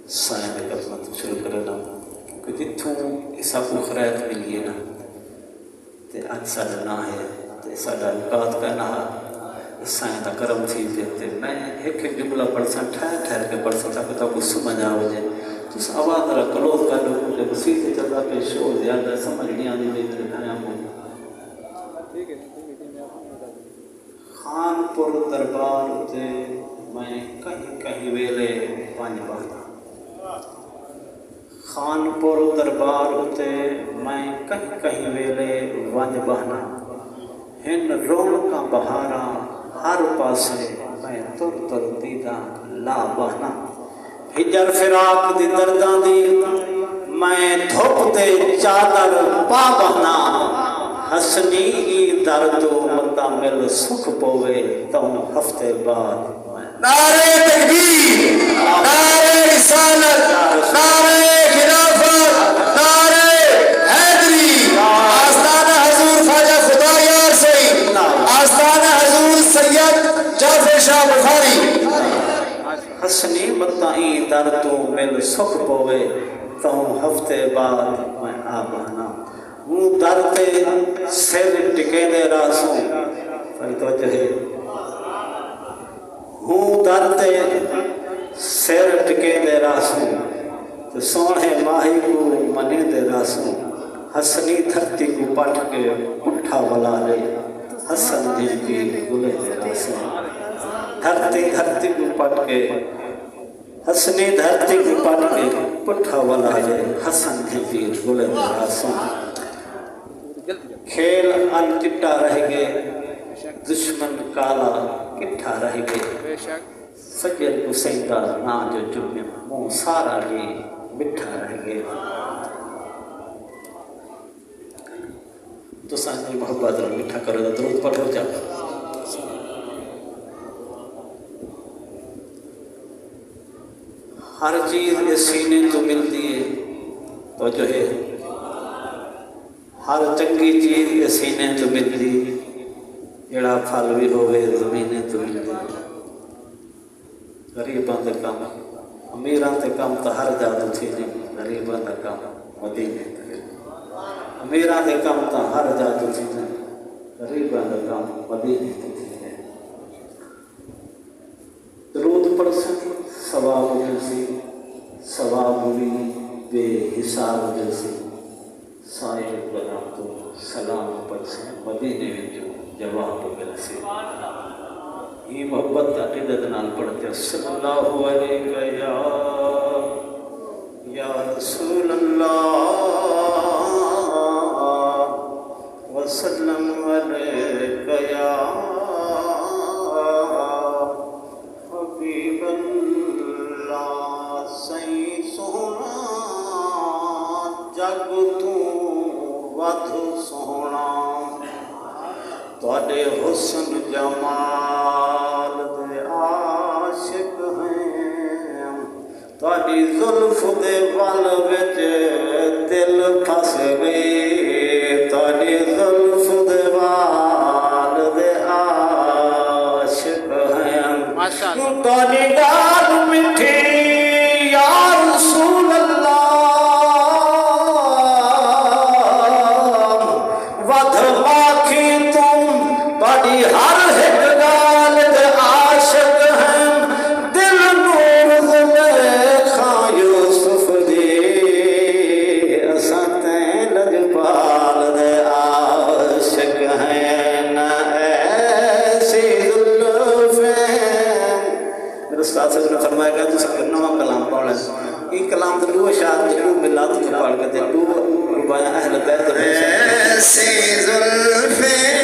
साया ने कदम तो शुरू करना कि जितों इसा को खैर मिली है ना ते आज साडा ना है ते साडा औकात का ना साया दा करम थी ते मैं एक जुमला पढ़सा ठहर के पढ़सा ताकि तो समझ आ जाए तुस आवाज़ रा क्लोज कर लो कि मसीह से चलता पे शोर ज़्यादा समझ नहीं आती मेरे खाया को खानपुर दरबार ते मैं कहीं कहीं वेले पंज बहना खानपुर दरबार ते मैं कहीं कहीं वेले वंज बहना हिन रौनक बहारा हर पासे मैं तुर तुर दीदा ला बहना हिजर फिराक दी दर्दां दी मैं धुप दे चादर पा बहना हसनी दर तो मता मिल सुख पोवे तो हफ्ते बाद नारे तकबीर नारे रिसालत नारे खिलाफत नारे हैदरी आस्ताना हजूर ख्वाजा खुदा यार सईद आस्ताना हजूर सैयद जाफर शाह बुखारी हसनी मताई दर तो मिल सुख पोवे तो हफ्ते बाद मैं आ बहना हूँ दर ते सिर टिके दे रासों भाई तो जहे हूँ दर ते सिर टिके दे रासों तो सोने माही को मने दे रासों हसनी धरती को पट के उठा वाला ले हसन दिल की गुले दे रासों धरती को पट के हसनी धरती को पट के पुठा वाला ले हसन दिल की गुले दे रासों खेल अल चिट्टा रह गए दुश्मन काला किट्ठा रह गए सजल हुसैन ना जो जुम्मे मुँह सारा भी मिठा रह गए तो सानी मोहब्बत मिठा करो तो दरूद पढ़ो जाओ हर चीज़ ये सीने तो मिलती है तो जो है हर चंगी चीज़ ये सीने तो मिलती जड़ा फल भी होवे जमीने तो मिलती गरीबां दे काम अमीरां दे काम तो हर जादू थी नहीं गरीबां दे काम मदीने अमीरां दे काम तो हर जादू थी नहीं गरीबां दे काम मदीने थी दरूद पढ़ सके सवाब जैसी सवाब भी बेहिसाब जैसी सारे बना तो सलाम पर से मदीने में जो जवाब मिल से ये मोहब्बत का इदत नाल पढ़ते सल्लल्लाहु अलैहि या रसूल अल्लाह वसल्लम अलैका या हबीब अल्लाह सही सोना जग तू वधु सोहना तुहाडे हुस्न जमाल दे आशिक हैं तुहाडी जुल्फ दे वल विच दिल फस गए तुहाडी जुल्फ दे वाल दे आशिक हैं माशाअल्लाह तुहाडी गाल मिठी या रसूल अल्लाह हर एक गाल दे आशिक हैं दिल नूर ज़ुलेखा यूसुफ दे असां ते लजपाल दे आशिक हैं न ऐसी ज़ुल्फ़ें मेरे उस्ताद साहब ने फरमाया कि तुम नवा कलाम पढ़ ये कलाम तो दो शाद दो मिलाद में पढ़ के दो रुबाया अहल बैत ऐसी ज़ुल्फ़ें